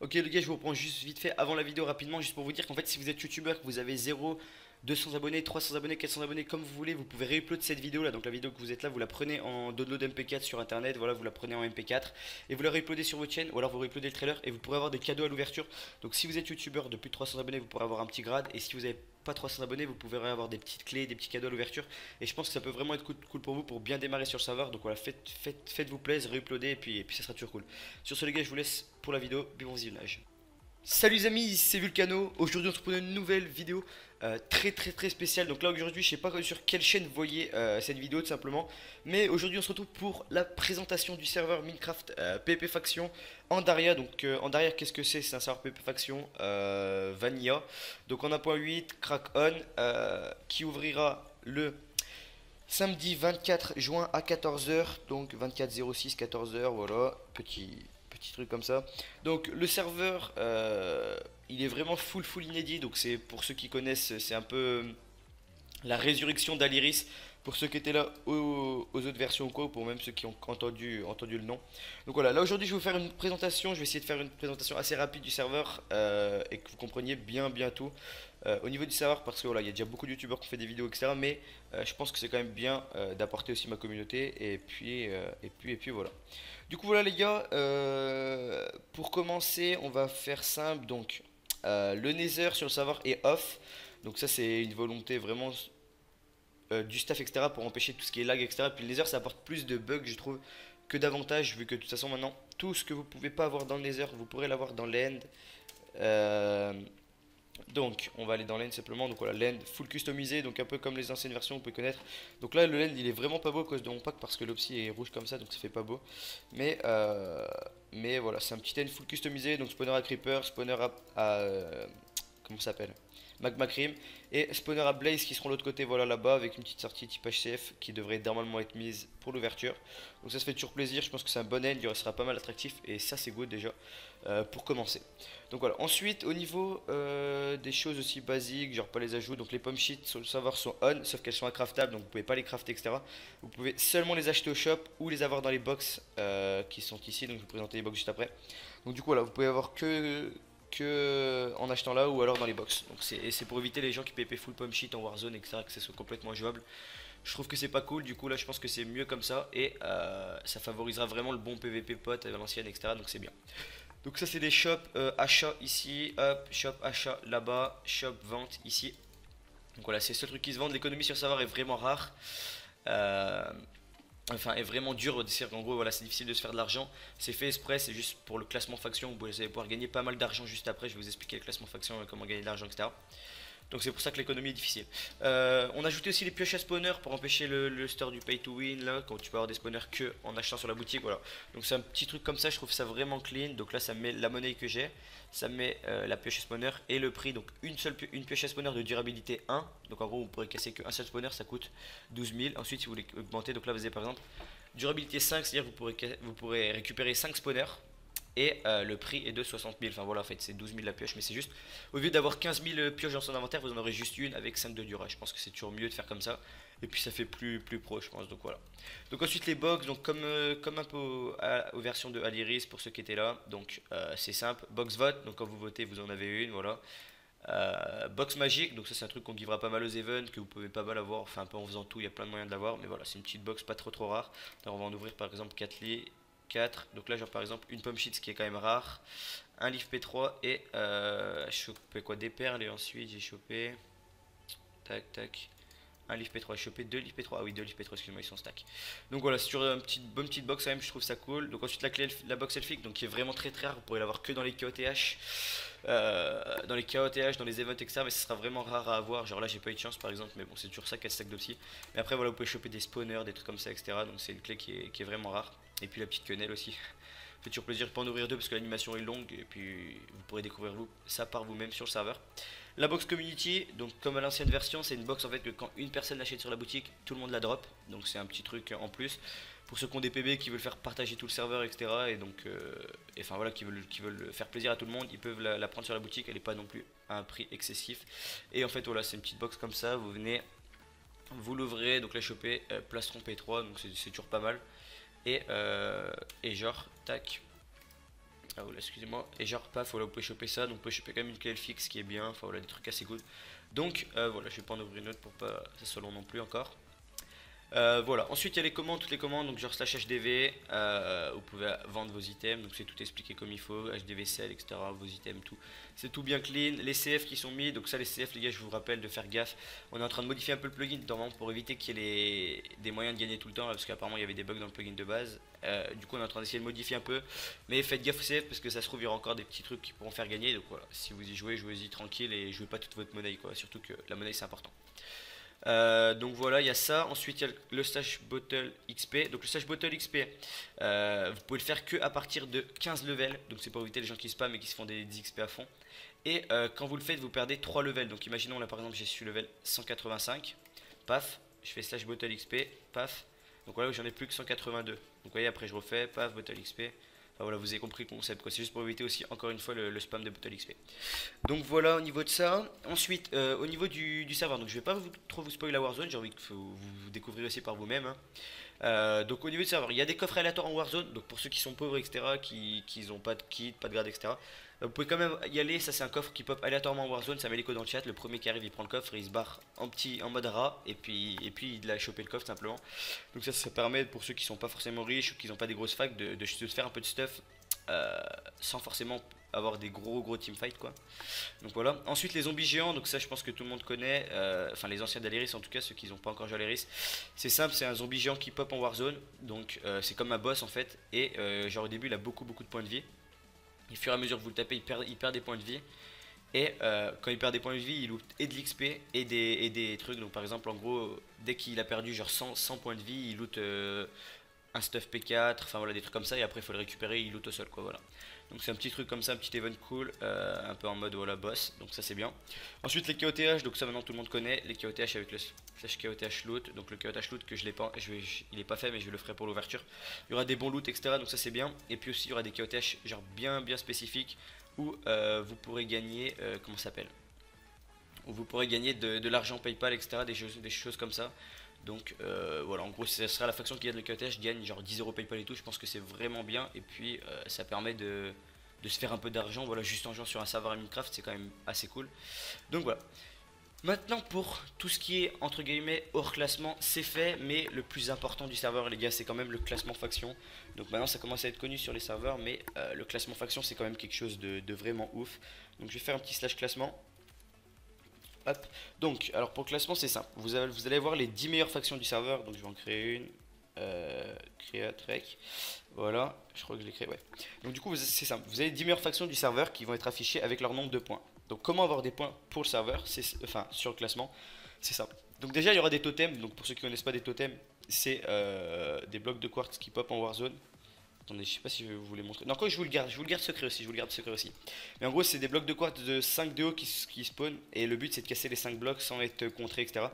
Ok les gars, je vous reprends juste vite fait avant la vidéo rapidement, juste pour vous dire qu'en fait si vous êtes youtubeur, que vous avez 0, 200 abonnés, 300 abonnés, 400 abonnés, comme vous voulez, vous pouvez réupload cette vidéo là, donc la vidéo que vous êtes là, vous la prenez en download MP4 sur internet, voilà, vous la prenez en MP4 et vous la réuploadez sur votre chaîne, ou alors vous réuploadez le trailer et vous pourrez avoir des cadeaux à l'ouverture. Donc si vous êtes youtubeur de plus de 300 abonnés, vous pourrez avoir un petit grade, et si vous avez pas 300 abonnés, vous pourrez avoir des petites clés, des petits cadeaux à l'ouverture. Et je pense que ça peut vraiment être cool pour vous pour bien démarrer sur le serveur. Donc voilà, faites-vous plaisir, réuploadez et puis ça sera toujours cool. Sur ce les gars, je vous laisse pour la vidéo, bon visionnage. Salut les amis, c'est Vulcano. Aujourd'hui on se retrouve pour une nouvelle vidéo très spéciale. Donc là aujourd'hui je sais pas sur quelle chaîne vous voyez cette vidéo tout simplement. Mais aujourd'hui on se retrouve pour la présentation du serveur Minecraft PvP Faction Andaria. Donc Andaria, qu'est-ce que c'est? C'est un serveur PvP Faction Vanilla. Donc en 1.8 crack on qui ouvrira le samedi 24 juin à 14 h. Donc 24 06 14 h, voilà, petit truc comme ça. Donc le serveur il est vraiment full inédit. Donc c'est pour ceux qui connaissent, c'est un peu la résurrection d'Aliris. Pour ceux qui étaient là aux autres versions ou quoi, ou pour même ceux qui ont entendu le nom. Donc voilà, là aujourd'hui je vais vous faire une présentation. Je vais essayer de faire une présentation assez rapide du serveur et que vous compreniez bien tout au niveau du serveur, parce que voilà, il y a déjà beaucoup de youtubeurs qui ont fait des vidéos, etc. Mais je pense que c'est quand même bien d'apporter aussi ma communauté. Et puis voilà. Du coup voilà les gars, pour commencer on va faire simple. Donc le Nether sur le serveur est off. Donc ça c'est une volonté vraiment du staff, etc., pour empêcher tout ce qui est lag, etc. Puis le Nether ça apporte plus de bugs je trouve que d'avantages, vu que de toute façon maintenant tout ce que vous pouvez pas avoir dans le Nether vous pourrez l'avoir dans l'End. Euh, donc on va aller dans l'end simplement. Donc voilà, l'end full customisé, donc un peu comme les anciennes versions vous pouvez connaître. Donc là le land il est vraiment pas beau à cause de mon pack, parce que l'opsi est rouge comme ça, donc ça fait pas beau. Mais voilà, c'est un petit end full customisé. Donc spawner à creeper, spawner comment ça s'appelle, magma cream, et spawner à blaze qui seront de l'autre côté, voilà, là-bas, avec une petite sortie type HCF qui devrait normalement être mise pour l'ouverture. Donc ça se fait toujours plaisir, je pense que c'est un bon end, il sera pas mal attractif, et ça c'est good déjà pour commencer. Donc voilà, ensuite au niveau des choses aussi basiques, genre pas les ajouts, donc les pommes sheets sur le serveur sont on, sauf qu'elles sont incraftables, donc vous pouvez pas les crafter, etc. Vous pouvez seulement les acheter au shop ou les avoir dans les box qui sont ici, donc je vais vous présenter les box juste après. Donc du coup voilà, vous pouvez avoir que en achetant là, ou alors dans les box. Donc c'est pour éviter les gens qui PvP full pommes sheet en Warzone, etc., que ce soit complètement jouable. Je trouve que c'est pas cool, du coup là je pense que c'est mieux comme ça, et ça favorisera vraiment le bon PvP pote à l'ancienne, etc., donc c'est bien. Donc ça c'est des shops achats ici, hop, shop achat là-bas, shop vente ici. Donc voilà, c'est le seul truc qui se vend. L'économie sur le serveur est vraiment rare. Euh, enfin, est vraiment dur. C'est-à-dire qu'en gros, voilà, c'est difficile de se faire de l'argent. C'est fait exprès, c'est juste pour le classement faction. Vous allez pouvoir gagner pas mal d'argent juste après. Je vais vous expliquer le classement faction, comment gagner de l'argent, etc. Donc c'est pour ça que l'économie est difficile. On a ajouté aussi les pioches à spawner pour empêcher le store du pay to win, là, quand tu peux avoir des spawners que en achetant sur la boutique, voilà. Donc c'est un petit truc comme ça, je trouve ça vraiment clean. Donc là ça me met la monnaie que j'ai, ça me met la pioche à spawner et le prix. Donc une pioche à spawner de durabilité 1. Donc en gros vous pourrez casser qu'un seul spawner, ça coûte 12 000. Ensuite si vous voulez augmenter, donc là vous avez par exemple durabilité 5, c'est-à-dire que vous pourrez récupérer 5 spawners. Et le prix est de 60 000. Enfin voilà, en fait c'est 12 000 la pioche, mais c'est juste, au lieu d'avoir 15 000 pioches dans son inventaire, vous en aurez juste une avec 5 de dura. Je pense que c'est toujours mieux de faire comme ça. Et puis ça fait plus pro, je pense. Donc voilà. Donc ensuite les box, donc comme un peu aux versions de Aliris pour ceux qui étaient là. Donc c'est simple, box vote. Donc quand vous votez, vous en avez une, voilà. Box magique, donc ça c'est un truc qu'on givera pas mal aux events, que vous pouvez pas mal avoir, enfin un peu en faisant tout, il y a plein de moyens de l'avoir, mais voilà, c'est une petite box pas trop rare. Alors on va en ouvrir par exemple 4 lits, 4, donc là genre par exemple une pomme sheet, ce qui est quand même rare, un livre P3 et chopé quoi, des perles, et ensuite j'ai chopé, tac, un livre P3, j'ai chopé deux livres P3, ah oui, deux livres P3, excuse-moi, ils sont stack. Donc voilà, c'est sur une bonne petite box quand même, je trouve ça cool. Donc ensuite la clé, la box elfique, donc qui est vraiment très rare, vous pourrez l'avoir que dans les KOTH, dans les events, etc. Mais ce sera vraiment rare à avoir. Genre là, j'ai pas eu de chance par exemple, mais bon, c'est toujours ça, 4 stacks de psy. Mais après, voilà, vous pouvez choper des spawners, des trucs comme ça, etc. Donc c'est une clé qui est vraiment rare. Et puis la petite quenelle aussi. Fait toujours plaisir de pas en ouvrir deux parce que l'animation est longue, et puis vous pourrez découvrir ça par vous-même sur le serveur. La box community, donc comme à l'ancienne version, c'est une box en fait que quand une personne l'achète sur la boutique, tout le monde la drop. Donc c'est un petit truc en plus pour ceux qui ont des PB, qui veulent faire partager tout le serveur, etc. Et donc, enfin voilà, qui veulent faire plaisir à tout le monde, ils peuvent la prendre sur la boutique. Elle n'est pas non plus à un prix excessif. Et en fait voilà, c'est une petite box comme ça. Vous venez, vous l'ouvrez, donc la choper, plastron P3, donc c'est toujours pas mal. Et genre, tac, Ah voilà, excusez-moi. Et genre, paf, voilà, vous pouvez choper ça. Donc, vous pouvez choper quand même une clé fixe qui est bien. Enfin, voilà, des trucs assez cool. Donc, voilà, je vais pas en ouvrir une autre pour pas que ça soit long non plus encore. Voilà, ensuite il y a les commandes, toutes les commandes, donc genre slash HDV, vous pouvez vendre vos items, donc c'est tout expliqué comme il faut, HDV sell, etc., vos items, tout. C'est tout bien clean, les CF qui sont mis, donc ça les CF les gars je vous rappelle de faire gaffe, on est en train de modifier un peu le plugin normalement pour éviter qu'il y ait des moyens de gagner tout le temps, là, parce qu'apparemment il y avait des bugs dans le plugin de base, du coup on est en train d'essayer de modifier un peu, mais faites gaffe aux CF parce que ça se trouve il y aura encore des petits trucs qui pourront faire gagner, donc voilà, si vous y jouez, jouez-y tranquille et jouez pas toute votre monnaie quoi, surtout que la monnaie c'est important. Donc voilà, il y a ça. Ensuite, il y a le Slash Bottle XP. Donc le Slash Bottle XP, vous pouvez le faire que à partir de 15 levels. Donc c'est pour éviter les gens qui spam et qui se font des XP à fond. Et quand vous le faites, vous perdez 3 levels. Donc imaginons là par exemple, j'ai su level 185. Paf, je fais Slash Bottle XP. Paf. Donc voilà, j'en ai plus que 182. Donc vous voyez, après je refais. Paf, Bottle XP. Enfin voilà, vous avez compris le concept quoi. C'est juste pour éviter aussi encore une fois le spam de Bottle XP. Donc voilà au niveau de ça. Ensuite, au niveau du serveur, donc je vais pas trop vous spoiler la Warzone, j'ai envie que vous découvriez aussi par vous-même, hein. Donc au niveau du serveur, il y a des coffres aléatoires en Warzone, donc pour ceux qui sont pauvres, etc., qui n'ont pas de kit, pas de grade, etc. Vous pouvez quand même y aller, ça c'est un coffre qui pop aléatoirement en Warzone, ça met l'écho dans le chat, le premier qui arrive il prend le coffre et il se barre en mode rat, et puis il a chopé le coffre simplement. Donc ça permet pour ceux qui sont pas forcément riches ou qui n'ont pas des grosses facs de se faire un peu de stuff sans forcément avoir des gros teamfights quoi. Donc voilà. Ensuite les zombies géants, donc ça je pense que tout le monde connaît, enfin les anciens d'Aleris en tout cas, ceux qui n'ont pas encore joué à Aleris. C'est simple, c'est un zombie géant qui pop en Warzone, donc c'est comme un boss en fait, et genre au début il a beaucoup de points de vie. Et au fur et à mesure que vous le tapez, il perd des points de vie. Et quand il perd des points de vie, il loot et de l'XP et des trucs. Donc par exemple en gros, dès qu'il a perdu genre 100 points de vie, il loot un stuff P4, enfin voilà des trucs comme ça, et après il faut le récupérer, il loot au sol quoi, voilà. Donc c'est un petit truc comme ça, un petit event cool, un peu en mode voilà boss, donc ça c'est bien. Ensuite les KOTH, donc ça maintenant tout le monde connaît, les KOTH avec le slash KOTH loot, donc le KOTH loot que je l'ai pas, il est pas fait mais je le ferai pour l'ouverture. Il y aura des bons loot etc, donc ça c'est bien, et puis aussi il y aura des KOTH genre bien spécifiques où vous pourrez gagner, comment ça s'appelle, où vous pourrez gagner de l'argent PayPal etc, des choses comme ça. Donc voilà, en gros, ce sera la faction qui gagne le cottage, gagne genre 10 euros PayPal et tout. Je pense que c'est vraiment bien. Et puis ça permet de se faire un peu d'argent. Voilà, juste en jouant sur un serveur Minecraft, c'est quand même assez cool. Donc voilà. Maintenant, pour tout ce qui est entre guillemets hors classement, c'est fait. Mais le plus important du serveur, les gars, c'est quand même le classement faction. Donc maintenant, ça commence à être connu sur les serveurs. Mais le classement faction, c'est quand même quelque chose de vraiment ouf. Donc je vais faire un petit slash classement. Hop. Donc, alors pour le classement, c'est simple. Vous allez voir les 10 meilleures factions du serveur. Donc, je vais en créer une. Créate, rec. Voilà, je crois que je l'ai créé. Ouais. Donc, du coup, c'est simple. Vous avez 10 meilleures factions du serveur qui vont être affichées avec leur nombre de points. Donc, comment avoir des points pour le serveur, enfin, sur le classement, c'est simple. Donc, déjà, il y aura des totems. Donc, pour ceux qui ne connaissent pas des totems, c'est des blocs de quartz qui pop en Warzone. Attendez, je sais pas si je vais vous les montrer. Non, quoi, je vous le garde secret aussi, Mais en gros, c'est des blocs de quartz de 5 de haut qui spawn. Et le but, c'est de casser les 5 blocs sans être contré, etc.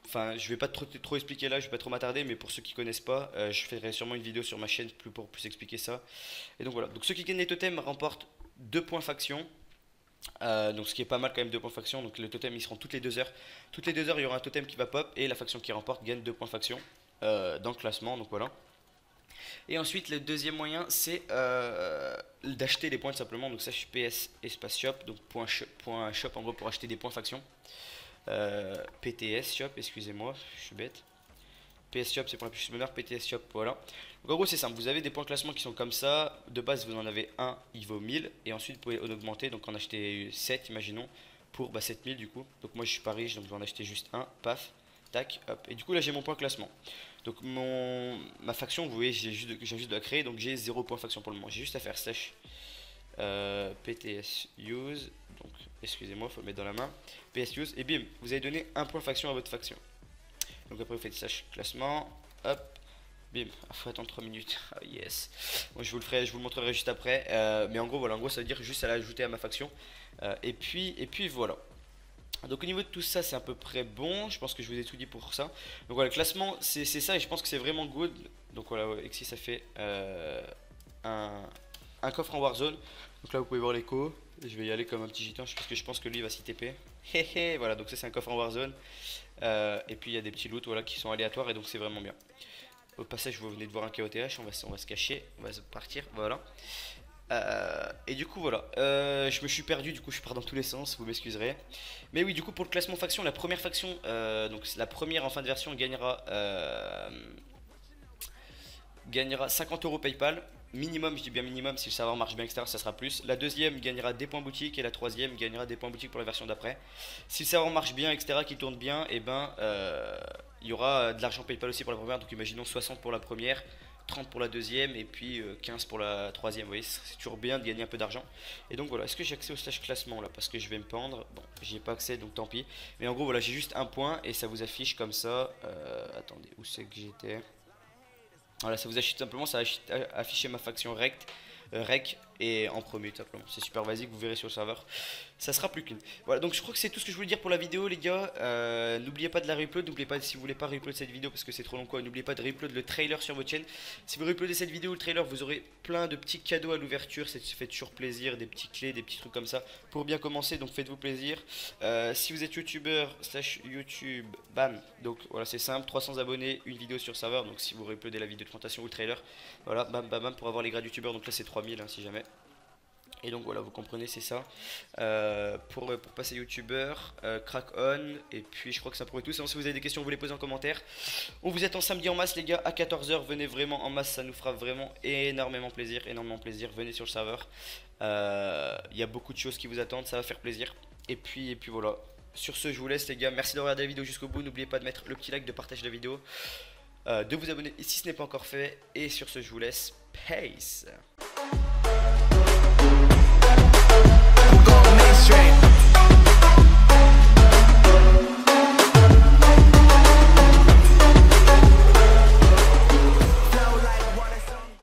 Enfin, je vais pas trop expliquer là, je vais pas trop m'attarder. Mais pour ceux qui connaissent pas, je ferai sûrement une vidéo sur ma chaîne pour plus expliquer ça. Et donc voilà. Donc ceux qui gagnent les totems remportent 2 points faction. Donc ce qui est pas mal quand même, 2 points faction. Donc le totem, ils seront toutes les 2 heures. Toutes les 2 heures, il y aura un totem qui va pop. Et la faction qui remporte gagne 2 points faction dans le classement. Donc voilà. Et ensuite, le deuxième moyen, c'est d'acheter des points tout simplement. Donc, ça, je suis PS espace shop. Donc, point shop en gros pour acheter des points faction. PTS shop, excusez-moi, je suis bête. PS shop, c'est pour la plus bonheur. PTS shop, voilà. Donc, en gros, c'est simple. Vous avez des points classement qui sont comme ça. De base, vous en avez un, il vaut 1000. Et ensuite, vous pouvez en augmenter. Donc, en acheter 7, imaginons, pour 7000 du coup. Donc, moi, je suis pas riche, donc je vais en acheter juste un. Paf, tac, hop. Et du coup, là, j'ai mon point classement. Donc ma faction, vous voyez, j'ai juste de la créer, donc j'ai 0 point faction pour le moment. J'ai juste à faire slash pts use, donc excusez-moi, faut le mettre dans la main, ps use, et bim, vous allez donner un point faction à votre faction. Donc après vous faites slash classement, hop, bim, faut attendre 3 minutes, oh yes. Moi je vous le montrerai juste après, mais en gros voilà, en gros ça veut dire juste à l'ajouter à ma faction, et puis voilà. Donc au niveau de tout ça c'est à peu près bon, je pense que je vous ai tout dit pour ça. Donc voilà, le classement c'est ça et je pense que c'est vraiment good. Donc voilà, ouais, ici ça fait un coffre en Warzone. Donc là vous pouvez voir l'écho, je vais y aller comme un petit gitan parce que je pense que lui il va s'y TP. Voilà, donc ça c'est un coffre en Warzone. Et puis il y a des petits loots voilà, qui sont aléatoires et donc c'est vraiment bien. Au passage vous venez de voir un KOTH, on va se cacher, on va partir, voilà. Et du coup voilà, je me suis perdu, du coup je pars dans tous les sens, vous m'excuserez. Mais oui, du coup pour le classement faction, la première faction, donc la première en fin de version gagnera 50 euros PayPal. Minimum, je dis bien minimum, si le serveur marche bien, etc., ça sera plus. La deuxième gagnera des points boutique et la troisième gagnera des points boutique pour la version d'après. Si le serveur marche bien, etc., qui tourne bien, et ben il y aura de l'argent PayPal aussi pour la première. Donc imaginons 60 pour la première, 30 pour la deuxième et puis 15 pour la troisième. Vous voyez, c'est toujours bien de gagner un peu d'argent. Et donc voilà, est-ce que j'ai accès au slash classement là? Parce que je vais me pendre. Bon, j'y ai pas accès donc tant pis. Mais en gros, voilà, j'ai juste un point et ça vous affiche comme ça. Attendez, où c'est que j'étais? Voilà, ça vous affiche simplement, ça va afficher ma faction rec et en premier tout simplement. C'est super basique, vous verrez sur le serveur. Ça sera plus clean. Voilà, donc je crois que c'est tout ce que je voulais dire pour la vidéo, les gars. N'oubliez pas de la reupload, n'oubliez pas, si vous voulez pas reupload cette vidéo parce que c'est trop long quoi, n'oubliez pas de reupload le trailer sur votre chaîne. Si vous reuploadez cette vidéo, le trailer, vous aurez plein de petits cadeaux à l'ouverture. Ça fait toujours plaisir, des petits clés, des petits trucs comme ça pour bien commencer. Donc faites-vous plaisir. Si vous êtes youtubeur slash YouTube, bam. Donc voilà, c'est simple, 300 abonnés, une vidéo sur serveur. Donc si vous reuploadez la vidéo de présentation ou le trailer, voilà, bam bam bam pour avoir les grades youtubeurs. Donc là c'est 3000 hein, si jamais. Et donc voilà, vous comprenez, c'est ça. Pour passer youtubeur, crack on. Et puis je crois que ça pourrait tout. Sinon, si vous avez des questions, vous les posez en commentaire. On vous attend samedi en masse, les gars, à 14 h. Venez vraiment en masse, ça nous fera vraiment énormément plaisir. Énormément plaisir. Venez sur le serveur. Il y a beaucoup de choses qui vous attendent, ça va faire plaisir. Et puis voilà. Sur ce, je vous laisse, les gars. Merci de regarder la vidéo jusqu'au bout. N'oubliez pas de mettre le petit like, de partager la vidéo, de vous abonner si ce n'est pas encore fait. Et sur ce, je vous laisse. Peace.